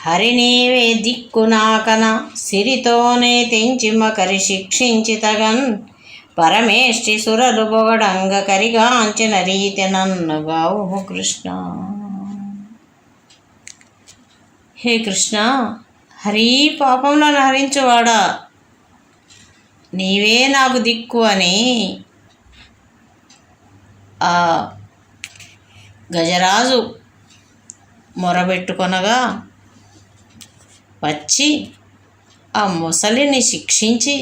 హరి నీవే దిక్కు నాకన సిరితోనే తెంచి మకరి శిక్షించి తగన్ పరమేష్టి సురలు పొగడంగ కరిగాంచిన రీతి నన్నుగావు కృష్ణ. హే కృష్ణ, హరి పాపంలను హరించువాడా, నీవే నాకు దిక్కు అని ఆ గజరాజు మొరబెట్టుకొనగా వచ్చి ఆ ముసలిని శిక్షించి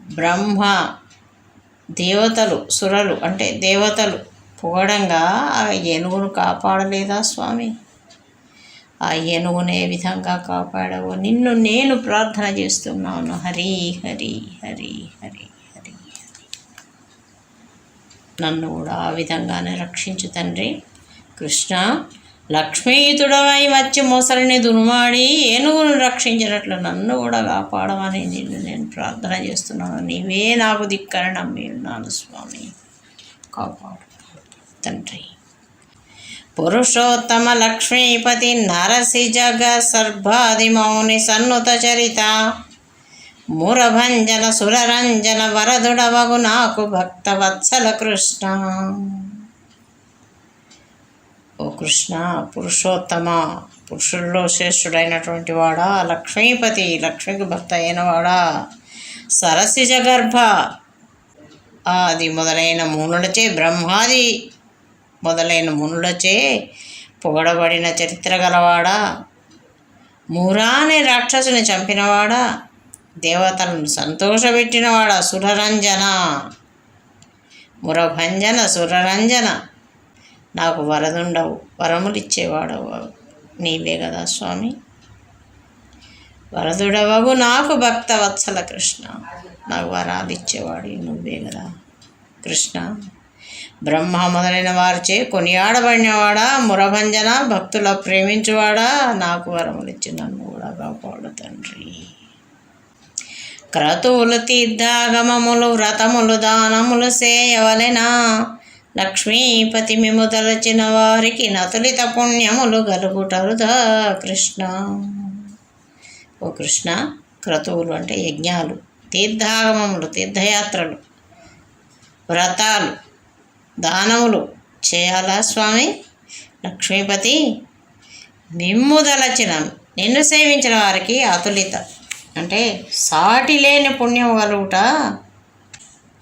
బ్రహ్మ దేవతలు సురలు అంటే దేవతలు పొగడంగా ఆ ఏనుగును కాపాడలేదా స్వామి? ఆ ఏనుగును ఏ విధంగా కాపాడవో నిన్ను నేను ప్రార్థన చేస్తున్నాను. హరి హరి హరి హరి హరి నన్ను కూడా ఆ విధంగానే రక్షించు తండ్రి. కృష్ణ, లక్ష్మీతుడవై వచ్చి మొసలిని దునుమాడి ఏనుగును రక్షించినట్లు నన్ను కూడా కాపాడమని నిన్ను నేను ప్రార్థన చేస్తున్నాను. నీవే నాకు దిక్కని నమ్మి ఉన్నాను స్వామి, కాపాడు తండ్రి. పురుషోత్తమ లక్ష్మీపతి నరసి జగ సర్వాది మౌని సన్నుత చరిత మురభంజన సురరంజన వరదుడవగు నాకు భక్తవత్సల కృష్ణ. ఓ కృష్ణ, పురుషోత్తమ, పురుషుల్లో శ్రేష్ఠుడైనటువంటి వాడా, లక్ష్మీపతి, లక్ష్మికి భక్త అయినవాడా, సరసిజ గర్భ ఆది మొదలైన మునులచే బ్రహ్మాది మొదలైన మునులచే పొగడబడిన చరిత్ర గలవాడా, మూరా అనే రాక్షసుని చంపినవాడా, దేవతలను సంతోషపెట్టినవాడా, సురరంజన మురభంజన సురరంజన నాకు వరదుండవు, వరములిచ్చేవాడవు నీవే కదా స్వామి. వరదుడవగు నాకు భక్తవత్సల కృష్ణ, నాకు వరాలు ఇచ్చేవాడు నువ్వే కదా కృష్ణ. బ్రహ్మ మొదలైన వారిచే కొనియాడబడినవాడా, మురభంజన భక్తుల ప్రేమించువాడా, నాకు వరములిచ్చి నన్ను కూడా కాపాడు తండ్రి. క్రతువులు తీర్థాగమములు వ్రతములు దానములు సేయవలెనా, లక్ష్మీపతి మిము తలచిన వారికి నతులిత పుణ్యములు గలుగుటరుదా కృష్ణ. ఓ కృష్ణ, క్రతువులు అంటే యజ్ఞాలు, తీర్థాగమములు తీర్థయాత్రలు, వ్రతాలు దానములు చేయాలా స్వామి? లక్ష్మీపతి మిమ్ము దలచిన నిన్ను సేవించిన వారికి అతులిత అంటే సాటి లేని పుణ్యము కలుగుట,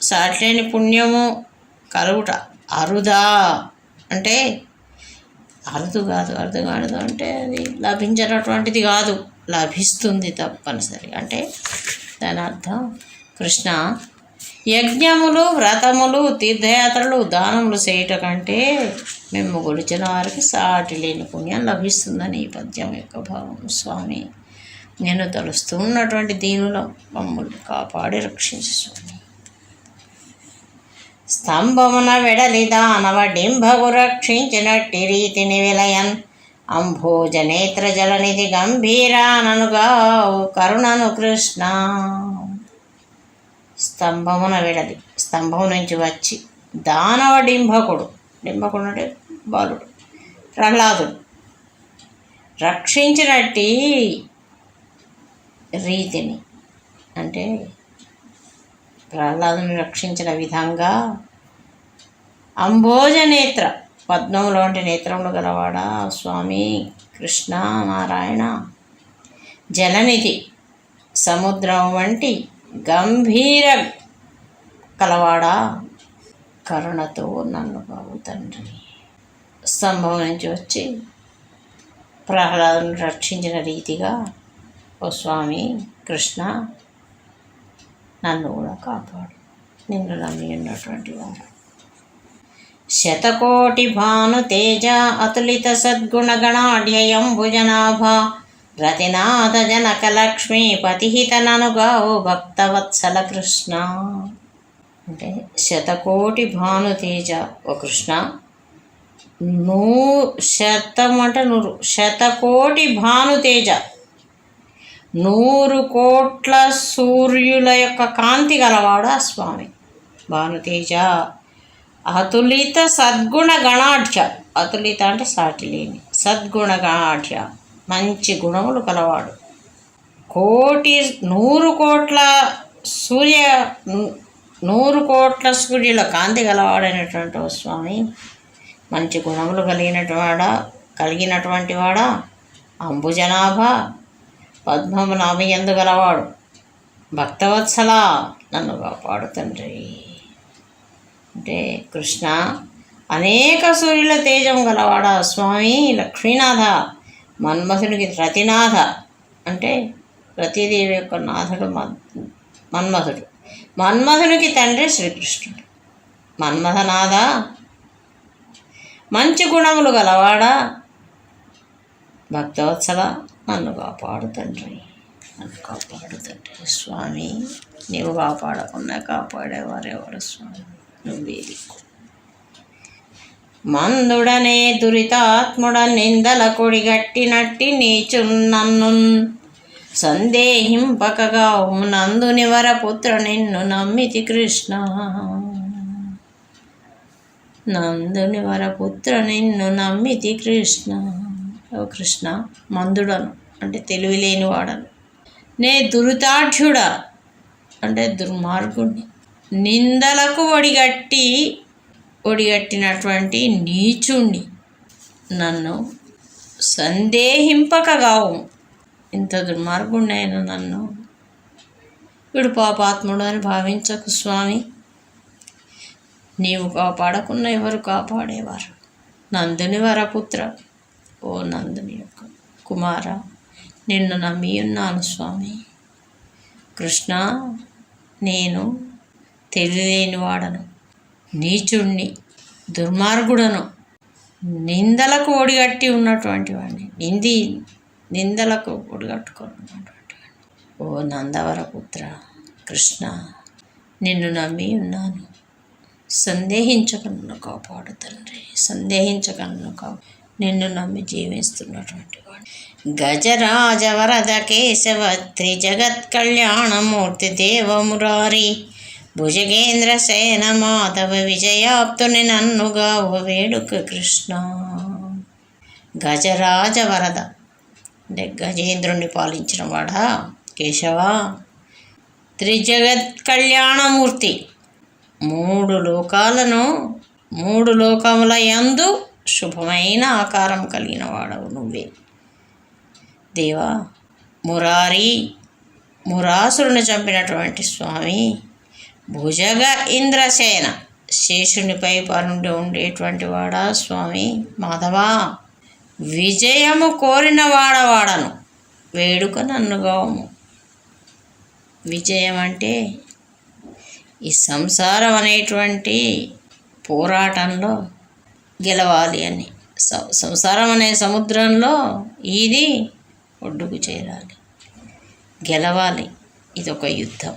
సాటి లేని పుణ్యము కలుగుట. అరుదా అంటే అరుదు కాదు, అరుదు కాదు అంటే అది లభించినటువంటిది కాదు, లభిస్తుంది తప్పనిసరి అంటే దాని అర్థం. కృష్ణ, యజ్ఞములు వ్రతములు తీర్థయాత్రలు దానములు చేయుట కంటే మేము గొలిచిన వారికి సాటి లేని పుణ్యం లభిస్తుందని ఈ పద్యం యొక్క భావం స్వామి. నేను తలుస్తూ ఉన్నటువంటి దీనిలో మమ్మల్ని కాపాడి రక్షించు స్వామి. స్తంభమున వెడలి దానవ డింభగు రక్షించినట్టి రీతిని విలయన్ అంభోజనేత్ర జలనిధి గంభీరాననుగా కరుణను కృష్ణ. స్తంభమున వెడలి, స్తంభం నుంచి వచ్చి దానవ డింభకుడు, డింభకుడు అంటే బాలుడు ప్రహ్లాదుడు రక్షించినట్టి రీతిని అంటే ప్రహ్లాదుని రక్షించిన విధంగా అంభోజనేత్ర పద్మములు వంటి నేత్రములు గలవాడా స్వామి కృష్ణ నారాయణ. జలనిధి సముద్రం వంటి గంభీర కలవాడా, కరుణతో నన్ను బాబు తండ్రి. స్తంభం నుంచి వచ్చి ప్రహ్లాదుని రక్షించిన రీతిగా ఓ స్వామి కృష్ణ నన్ను కూడా కాపాడు, నిన్ను నమ్మి ఉన్నటువంటి వారు. శతకోటి భాను తేజ అతులిత సద్గుణ గణాఢ్యయం భుజనాభ రతినాథ జనక లక్ష్మీ పతిహిత ననుగా ఓ భక్తవత్సల కృష్ణ. అంటే శతకోటి భాను తేజ ఓ కృష్ణ, శతం అంటే 100, శతకోటి భాను తేజ 100 కోట్ల సూర్యుల యొక్క కాంతి గలవాడా స్వామి భానుతేజ. అతులిత సద్గుణ గణాఢ్య, అతులిత అంటే సాటి లేని, సద్గుణ గణాఢ్య మంచి గుణములు కలవాడు. 100 కోట్ల సూర్య 100 కోట్ల సూర్యుల కాంతి గలవాడైనటువంటి ఓ స్వామి, మంచి గుణములు కలిగినటువంటి వాడా, అంబుజనాభ పద్మము నాభియందు గలవాడు, భక్తవత్సల నన్ను కాపాడు తండ్రి. అంటే కృష్ణ అనేక సూర్యుల తేజం గలవాడా స్వామి, లక్ష్మీనాథ, మన్మథునికి రతినాథ, అంటే రతీదేవి యొక్క నాథుడు మన్మథుడు, మన్మథునికి తండ్రి శ్రీకృష్ణుడు. మన్మథనాథ, మంచి గుణములు గలవాడా, భక్తవత్సల నన్ను కాపాడు తండ్రి, నన్ను కాపాడు తండ్రి. స్వామి నీవు కాపాడకుండా కాపాడేవారెవరు స్వామి, నువ్వే దిక్కు. మందుడనే దురితాత్ముడ నిందల కొడిగట్టినట్టి నీచున్నన్ను సందేహింపకగా నందుని వరపుత్ర నిన్ను నమ్మితి కృష్ణ, నందుని వరపుత్ర నిన్ను నమ్మితి కృష్ణ. ఓ కృష్ణ, మందుడను అంటే తెలివి లేనివాడను, నే దురితాఢ్యుడా అంటే దుర్మార్గుణ్ణి, నిందలకు ఒడిగట్టినటువంటి నీచుణ్ణి, నన్ను సందేహింపకగావు. ఇంత దుర్మార్గుణ్ణైన నన్ను వీడు పాపాత్ముడు అని భావించకు స్వామి, నీవు కాపాడకున్న ఎవరు కాపాడేవారు. నందుని వరపుత్ర, ఓ నందుని యొక్క కుమార, నిన్ను నమ్మి ఉన్నాను స్వామి. కృష్ణ, నేను తెలియలేనివాడను, నీచుణ్ణి, దుర్మార్గుడను, నిందలకు ఒడిగట్టి ఉన్నటువంటి వాడిని, నిందలకు ఒడిగట్టుకొని ఉన్నటువంటి వాడిని. ఓ నందవరపుత్ర కృష్ణ, నిన్ను నమ్మి ఉన్నాను, సందేహించకను కాపాడు తండ్రి, సందేహించకను నిన్ను నమ్మి జీవిస్తున్నటువంటి వాడు. గజరాజ వరద కేశవ త్రిజగత్ కళ్యాణమూర్తి దేవమురారి భుజగేంద్ర సేన మాధవ విజయాప్తుని నన్నుగా వేడుక కృష్ణ. గజరాజ వరద అంటే గజేంద్రుని పాలించిన వాడా కేశవ, త్రిజగత్ కళ్యాణమూర్తి, 3 లోకముల యందు శుభమైన ఆకారం కలిగిన వాడవు నువ్వే దేవా. మురాసురుని చంపినటువంటి స్వామి, భుజగ ఇంద్రసేన శేషునిపై పరుండి ఉండేటువంటి వాడా స్వామి మాధవా, విజయము కోరిన వాడవాడను వేడుక నన్నుగాము. విజయం అంటే ఈ సంసారం అనేటువంటి పోరాటంలో గెలవాలి అని, సంసారం అనే సముద్రంలో ఇది ఒడ్డుకు చేరాలి, గెలవాలి, ఇదొక యుద్ధం.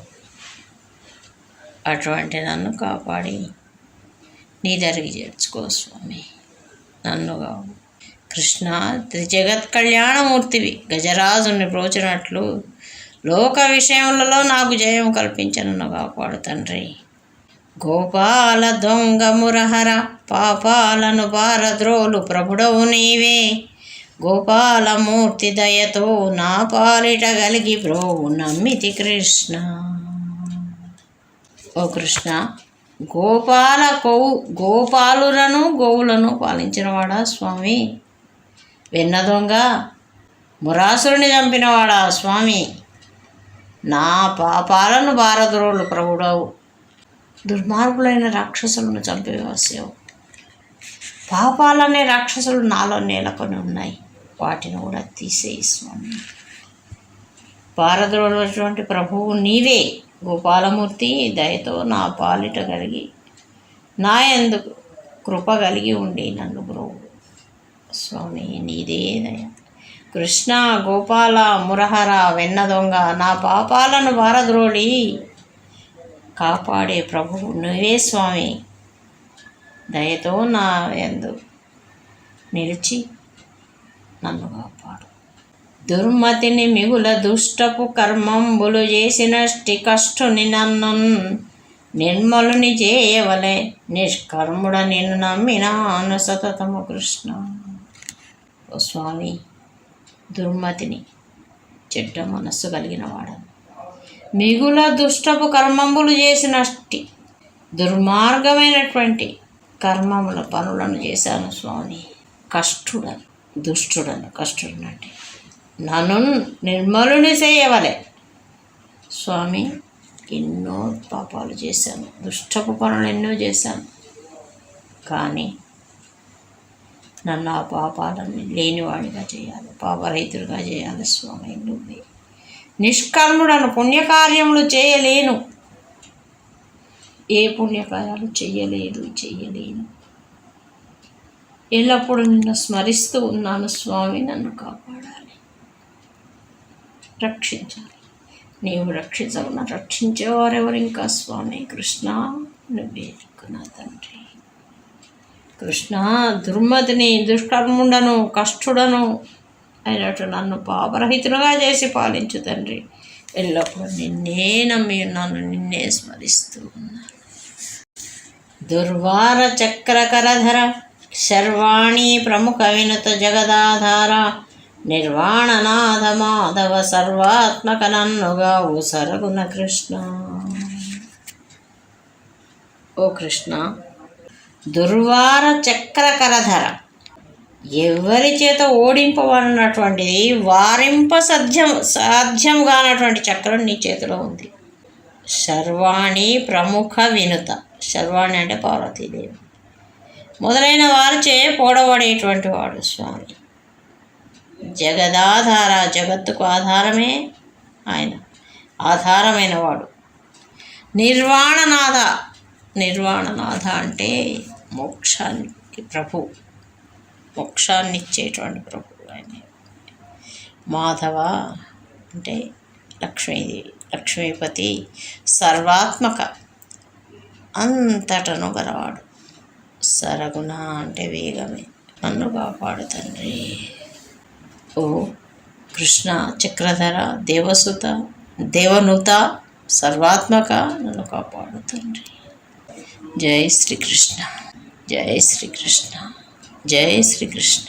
అటువంటి నన్ను కాపాడి నీ దరికి చేర్చుకో స్వామి, నన్నుగా. కృష్ణ, త్రిజగత్ కళ్యాణమూర్తివి, గజరాజుని ప్రోచినట్లు లోక విషయములలో నాకు జయం కల్పించను కాపాడు తండ్రి. గోపాల దొంగ మురహర పాపాలను పారద్రోలు ప్రభుడవు నీవే, గోపాలమూర్తి దయతో నా పాలిట కలిగి బ్రోవు నమ్మితి కృష్ణ. ఓ కృష్ణ, గోపాలులను గోవులను పాలించినవాడా స్వామి, వెన్న దొంగ మురాసురుని చంపినవాడా స్వామి, నా పాపాలను భారద్రోలు ప్రభుడవు, దుర్మార్గులైన రాక్షసులను చంపివేసావు. పాపాలనే రాక్షసులు నాలో నేలకొని ఉన్నాయి, వాటిని కూడా తీసేయి స్వామి. భారద్రోలటువంటి ప్రభువు నీవే, గోపాలమూర్తి దయతో నా పాలిట కలిగి నా యందు కృప కలిగి ఉండి నన్ను బ్రోవు స్వామి, నీదే దయ. కృష్ణ, గోపాల, మురహర, వెన్న దొంగ, నా పాపాలను భారద్రోలి కాపాడే ప్రభువు నువ్వే స్వామి, దయతో నా యందు నిలిచి నన్ను కాపాడు. దుర్మతిని మిగుల దుష్టపు కర్మంబులు చేసినష్టి కష్టుని నన్ను నిర్మలుని చేయవలే, నిష్కర్ముడ నిన్ను నమ్మినాను సతతము కృష్ణ. ఓ స్వామి, దుర్మతిని, చెడ్డ మనస్సు కలిగిన వాడను. మిగుల దుష్టపు కర్మములు చేసినట్టి దుర్మార్గమైనటువంటి కర్మముల పనులను చేశాను స్వామి. కష్టుడనంటే నన్ను నిర్మలుని చేయవలే స్వామి. ఎన్నో పాపాలు చేశాను, దుష్టపు పనులు ఎన్నో చేశాను. కానీ నన్ను ఆ పాపాలన్నీ లేనివాడిగా చేయాలి, పాపరహితుడిగా చేయాలి స్వామి. నువ్వే నిష్కర్ముడను, పుణ్యకార్యములు చేయలేను, ఏ పుణ్యకార్యాలు చెయ్యలేను. ఎల్లప్పుడూ నిన్ను స్మరిస్తూ ఉన్నాను స్వామి. నన్ను కాపాడాలి, రక్షించాలి. నీవు రక్షించకుండా రక్షించేవారెవరు ఇంకా స్వామి? కృష్ణ, నువ్వే నా తండ్రి. కృష్ణ, దుర్మతిని, దుష్కర్ముండను, కష్టుడను అయినట్టు నన్ను పాపరహితులుగా చేసి పాలించు తండ్రి. ఎల్లప్పుడూ నిన్నే నమ్మి ఉన్నాను, నిన్నే స్మరిస్తూ ఉన్నాను. దుర్వార చక్రకరధర శర్వాణి ప్రముఖ వినుత జగదాధార నిర్వాణనాథ మాధవ సర్వాత్మక నన్నుగావు సరగుణ కృష్ణ. ఓ కృష్ణ, దుర్వార చక్రకరధర, ఎవరి చేత ఓడింపబడినటువంటిది, వారింప సాధ్యం కానటువంటి చక్రం నీ చేతిలో ఉంది. శర్వాణి ప్రముఖ వినుత, శర్వాణి అంటే పార్వతీదేవి, మొదలైన వారిచే పోడబడేటువంటి వాడు స్వామి. జగదాధార, జగత్తుకు ఆధారమే ఆయన, ఆధారమైన వాడు. నిర్వాణనాథ, నిర్వాణనాథ అంటే మోక్షానికి ప్రభు, మోక్షాన్ని ఇచ్చేటువంటి ప్రభు ఆయన. మాధవ అంటే లక్ష్మీపతి, సర్వాత్మక, అంతటను గలవాడు. సరగుణ అంటే వేగమే. నన్ను కాపాడు తండ్రి. ఓ కృష్ణ, చక్రధర, దేవనుత, సర్వాత్మక, నన్ను కాపాడు తండ్రి. జై శ్రీకృష్ణ, జై శ్రీకృష్ణ, జై శ్రీకృష్ణ.